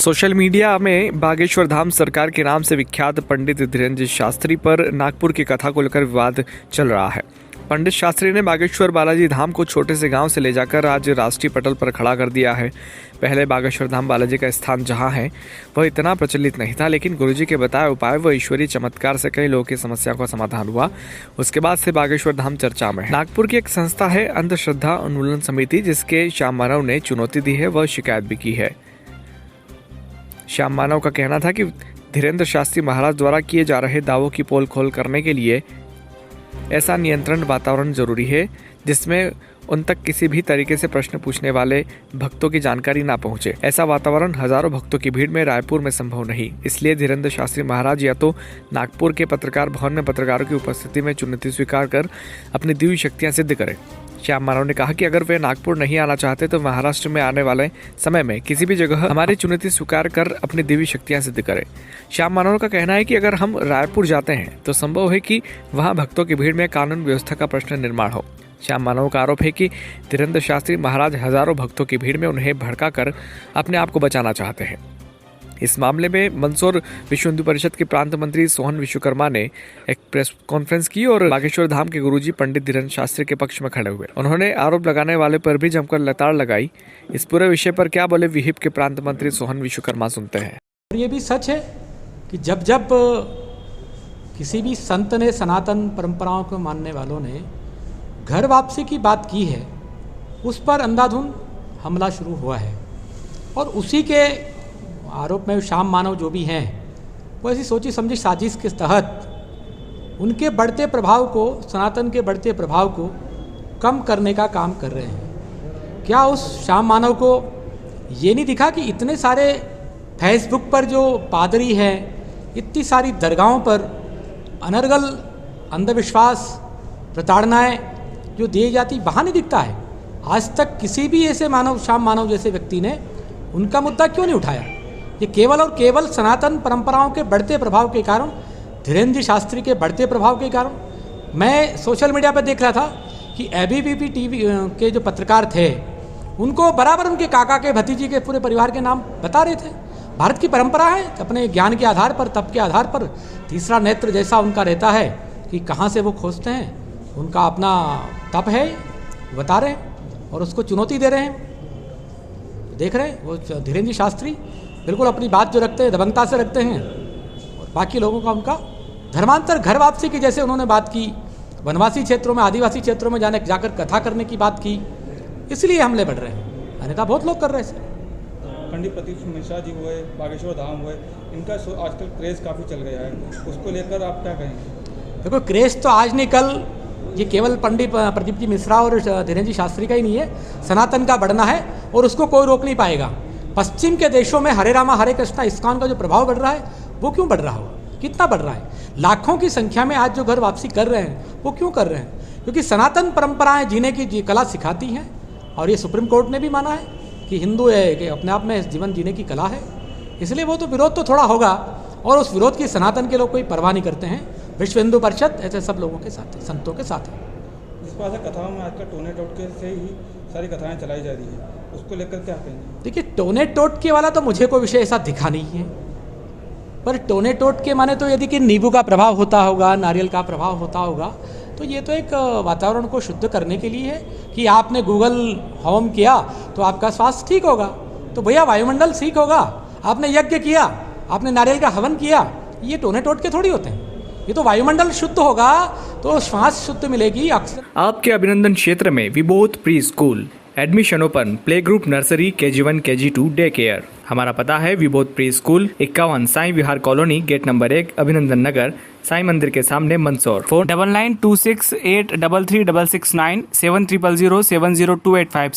Social media में बागेश्वर धाम सरकार के नाम से विख्यात पंडित धीरेन्द्र शास्त्री पर नागपुर की कथा को लेकर विवाद चल रहा है। पंडित शास्त्री ने बागेश्वर बालाजी धाम को छोटे से गांव से ले जाकर आज राष्ट्रीय पटल पर खड़ा कर दिया है। पहले बागेश्वर धाम बालाजी का स्थान जहां है वह इतना प्रचलित नहीं था, लेकिन गुरुजी के बताए उपाय व ईश्वरीय चमत्कार से कई लोगों की समस्या का समाधान हुआ। उसके बाद से बागेश्वर धाम चर्चा में है। नागपुर की एक संस्था है अंधश्रद्धा उन्मूलन समिति, जिसके श्याम मानव ने चुनौती दी है व शिकायत भी की है। श्याम मानव का कहना था कि धीरेन्द्र शास्त्री महाराज द्वारा किए जा रहे दावों की पोल खोल करने के लिए ऐसा नियंत्रण वातावरण जरूरी है जिसमें उन तक किसी भी तरीके से प्रश्न पूछने वाले भक्तों की जानकारी ना पहुंचे। ऐसा वातावरण हजारों भक्तों की भीड़ में रायपुर में संभव नहीं। इसलिए धीरेन्द्र शास्त्री महाराज या तो नागपुर के पत्रकार भवन में पत्रकारों की उपस्थिति में चुनौती स्वीकार कर अपनी दिव्य शक्तियां सिद्ध करें। श्याम मानव ने कहा कि अगर वे नागपुर नहीं आना चाहते तो महाराष्ट्र में आने वाले समय में किसी भी जगह हमारी चुनौती स्वीकार कर अपनी दिव्य शक्तियां सिद्ध करें। श्याम मानव का कहना है कि अगर हम रायपुर जाते हैं तो संभव है कि वहां भक्तों की भीड़ में कानून व्यवस्था का प्रश्न निर्माण हो। श्याम मानव का आरोप है कि धीरेन्द्र शास्त्री महाराज हजारों भक्तों की भीड़ में उन्हें भड़काकर अपने आप को बचाना चाहते हैं। इस मामले में मंदसौर विश्व हिंदू परिषद के प्रांत मंत्री सोहन विश्वकर्मा ने एक प्रेस कॉन्फ्रेंस की और बागेश्वर धाम के गुरुजी पंडित धीरेन्द्र शास्त्री के पक्ष में खड़े हुए। उन्होंने आरोप लगाने वाले पर भी जमकर लताड़ लगाई। इस पूरे विषय पर क्या बोले विहिप के प्रांत मंत्री सोहन विश्वकर्मा, सुनते हैं। ये भी सच है कि जब जब किसी भी संत ने सनातन परंपराओं को मानने वालों ने घर वापसी की बात की है, उस पर अंधाधुंध हमला शुरू हुआ है। और उसी के आरोप में श्याम मानव जो भी हैं वो ऐसी सोची समझी साजिश के तहत उनके बढ़ते प्रभाव को, सनातन के बढ़ते प्रभाव को कम करने का काम कर रहे हैं। क्या उस श्याम मानव को ये नहीं दिखा कि इतने सारे फेसबुक पर जो पादरी हैं, इतनी सारी दरगाहों पर अनर्गल अंधविश्वास प्रताड़नाएं जो दी जाती, वहाँ नहीं दिखता है? आज तक किसी भी ऐसे मानव, श्याम मानव जैसे व्यक्ति ने उनका मुद्दा क्यों नहीं उठाया? ये केवल और केवल सनातन परंपराओं के बढ़ते प्रभाव के कारण, धीरेन्द्र शास्त्री के बढ़ते प्रभाव के कारण। मैं सोशल मीडिया पर देख रहा था कि एबीपी टीवी के जो पत्रकार थे उनको बराबर उनके काका के भतीजी के पूरे परिवार के नाम बता रहे थे। भारत की परंपरा है अपने ज्ञान के आधार पर, तप के आधार पर, तीसरा नेत्र जैसा उनका रहता है कि कहाँ से वो खोजते हैं, उनका अपना तप है, बता रहे हैं और उसको चुनौती दे रहे हैं। देख रहे हैं वो धीरेन्द्र शास्त्री बिल्कुल अपनी बात जो रखते हैं दबंगता से रखते हैं, और बाकी लोगों का उनका धर्मांतर, घर वापसी की जैसे उन्होंने बात की, वनवासी क्षेत्रों में, आदिवासी क्षेत्रों में जाकर कथा करने की बात की, इसलिए हमले बढ़ रहे हैं। अन्यथा बहुत लोग कर रहे हैं। पंडित प्रदीप मिश्रा जी हुए, बागेश्वर धाम हुए, इनका आजकल क्रेज़ काफ़ी चल गया है, उसको लेकर आप क्या कहेंगे? देखो, क्रेज़ तो आज नहीं कल ये केवल पंडित प्रदीप जी मिश्रा और धीरेन्द्र शास्त्री का ही नहीं है, सनातन का बढ़ना है और उसको कोई रोक नहीं पाएगा। पश्चिम के देशों में हरे रामा हरे कृष्णा इस्कॉन का जो प्रभाव बढ़ रहा है वो क्यों बढ़ रहा होगा? कितना बढ़ रहा है? लाखों की संख्या में आज जो घर वापसी कर रहे हैं वो क्यों कर रहे हैं? क्योंकि सनातन परंपराएं जीने की कला सिखाती हैं, और ये सुप्रीम कोर्ट ने भी माना है कि हिंदू है कि अपने आप में जीवन जीने की कला है। इसलिए वो तो विरोध तो थोड़ा होगा, और उस विरोध की सनातन के लोग कोई परवाह नहीं करते हैं। विश्व हिंदू परिषद ऐसे सब लोगों के साथ है, संतों के साथ है। जिस पर कथाओं में आजकल टोने टोटके से ही सारी कथाएं चलाई जा रही है, उसको लेकर क्या कहेंगे? देखिए, टोने टोटके वाला तो मुझे कोई विषय ऐसा दिखा नहीं है, पर टोने टोटके माने तो यदि कि नींबू का प्रभाव होता होगा, नारियल का प्रभाव होता होगा, तो ये तो एक वातावरण को शुद्ध करने के लिए है कि आपने गूगल होम किया तो आपका स्वास्थ्य ठीक होगा। तो भैया वायुमंडल ठीक होगा, आपने यज्ञ किया, आपने नारियल का हवन किया, ये टोने टोटके थोड़ी होते हैं। ये तो वायुमंडल शुद्ध होगा तो श्वास शुद्ध मिलेगी। अक्सर आपके अभिनंदन क्षेत्र में Vibodh pre school, admission open, play group, nursery, KG1, KG2, day care. हमारा पता है Vibodh pre school, 51 Sai Vihar colony, gate number 1, Abhinandan नगर, साई मंदिर के सामने, मंदसौर। 499268336697 70070285